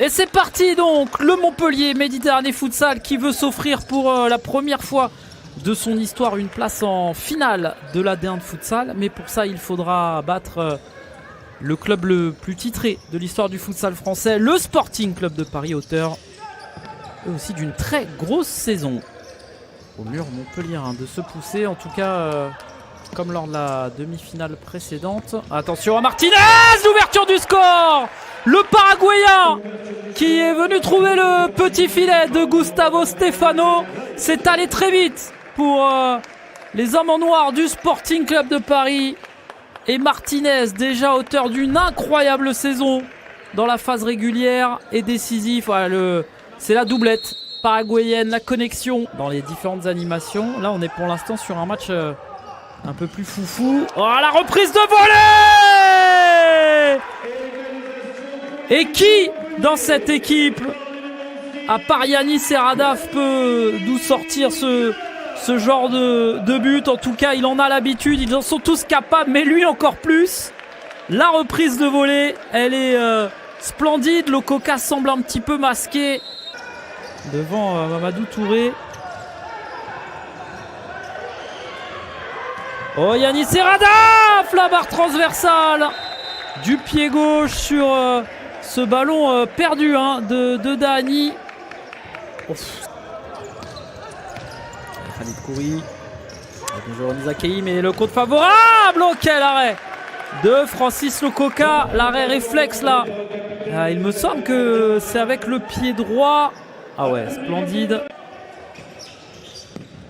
Et c'est parti donc, le Montpellier Méditerranée Futsal qui veut s'offrir pour la première fois de son histoire une place en finale de la D1 de futsal. Mais pour ça, il faudra battre le club le plus titré de l'histoire du futsal français, le Sporting Club de Paris, auteur et aussi d'une très grosse saison. Au mur Montpellier de se pousser, en tout cas comme lors de la demi-finale précédente. Attention à Martinez, l'ouverture du score. Le Paraguayen qui est venu trouver le petit filet de Gustavo Stefano. C'est allé très vite pour les hommes en noir du Sporting Club de Paris. Et Martinez, déjà auteur d'une incroyable saison dans la phase régulière et décisif. Voilà, c'est la doublette paraguayenne, la connexion dans les différentes animations. Là, on est pour l'instant sur un match un peu plus foufou. Oh, la reprise de volée! Et qui, dans cette équipe, à part Yanis et Radaf, peut d'où sortir ce genre de but? En tout cas, il en a l'habitude, ils en sont tous capables, mais lui encore plus. La reprise de volée, elle est splendide. Le Coca semble un petit peu masqué devant Mamadou Touré. Oh, Yanis et Radaf, la barre transversale du pied gauche sur ce ballon perdu de Dani. Khalid Kouri. Bonjour Nizakei, mais le compte favorable. Oh, quel arrêt de Francis Lococa. L'arrêt réflexe là. Il me semble que c'est avec le pied droit. Ah ouais, splendide.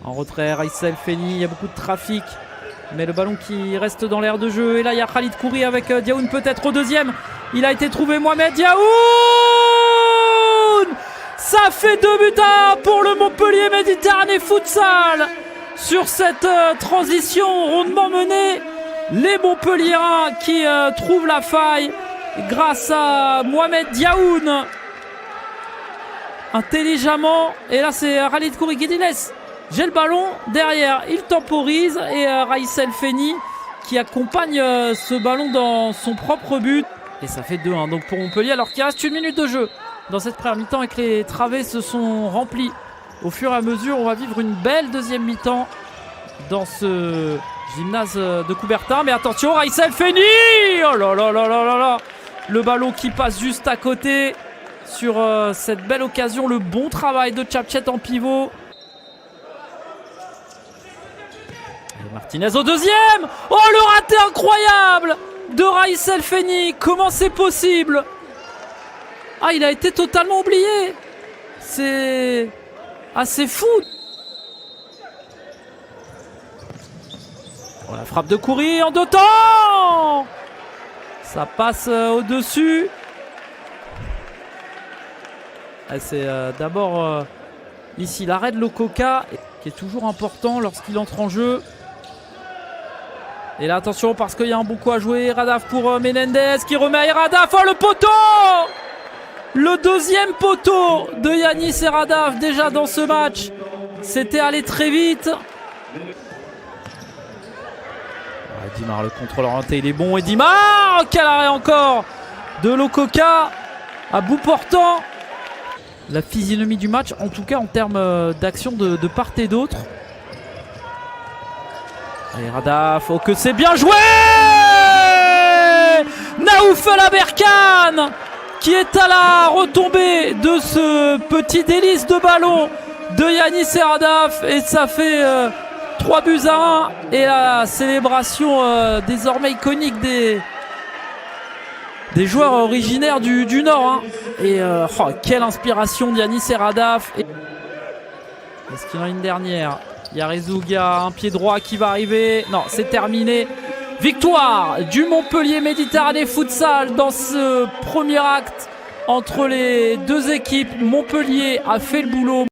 En retrait, Raïssa El Feni. Il y a beaucoup de trafic. Mais le ballon qui reste dans l'air de jeu. Et là, il y a Khalid Kouri avec Diaoun peut-être au deuxième. Il a été trouvé, Mohamed Diaoun. Ça fait 2 buts à 1 pour le Montpellier Méditerranée Futsal. Sur cette transition rondement menée, les Montpelliérains qui trouvent la faille grâce à Mohamed Diaoun. Intelligemment. Et là, c'est Khalid Kouri qui dit laisse. J'ai le ballon derrière, il temporise et Raïssa El Feni qui accompagne ce ballon dans son propre but. Et ça fait 2-1 donc pour Montpellier alors qu'il reste 1 minute de jeu dans cette première mi-temps et que les travées se sont remplies. Au fur et à mesure, on va vivre une belle deuxième mi-temps dans ce gymnase de Coubertin. Mais attention, Raïssa El Feni. Oh là là là là là là. Le ballon qui passe juste à côté sur cette belle occasion. Le bon travail de Tchapchet en pivot. Martinez au deuxième. Oh, le raté incroyable de Raïssa El Feni. Comment c'est possible? Ah, il a été totalement oublié. C'est assez fou. Oh, la frappe de Kouri en 2 temps. Ça passe au-dessus. C'est d'abord ici l'arrêt de Lococa qui est toujours important lorsqu'il entre en jeu. Et là, attention, parce qu'il y a un bon coup à jouer. Radaf pour Menendez qui remet à Radaf. Oh, le poteau! Le deuxième poteau de Yanis et Radaf déjà dans ce match. C'était allé très vite. Edimar, le contrôle orienté, il est bon. Edimar, quel arrêt encore de Lococa à bout portant. La physionomie du match, en tout cas en termes d'action de part et d'autre. Et Radaf, oh que c'est bien joué! Naoufel Aberkan qui est à la retombée de ce petit délice de ballon de Yanis et Radaf. Et ça fait 3 buts à 1. Et la célébration désormais iconique des joueurs originaires du Nord. Et oh, quelle inspiration de Yanis et Radaf. Est-ce qu'il y en a une dernière? Il y a Rezouga, un pied droit qui va arriver. Non, c'est terminé. Victoire du Montpellier Méditerranée Futsal dans ce premier acte entre les deux équipes. Montpellier a fait le boulot.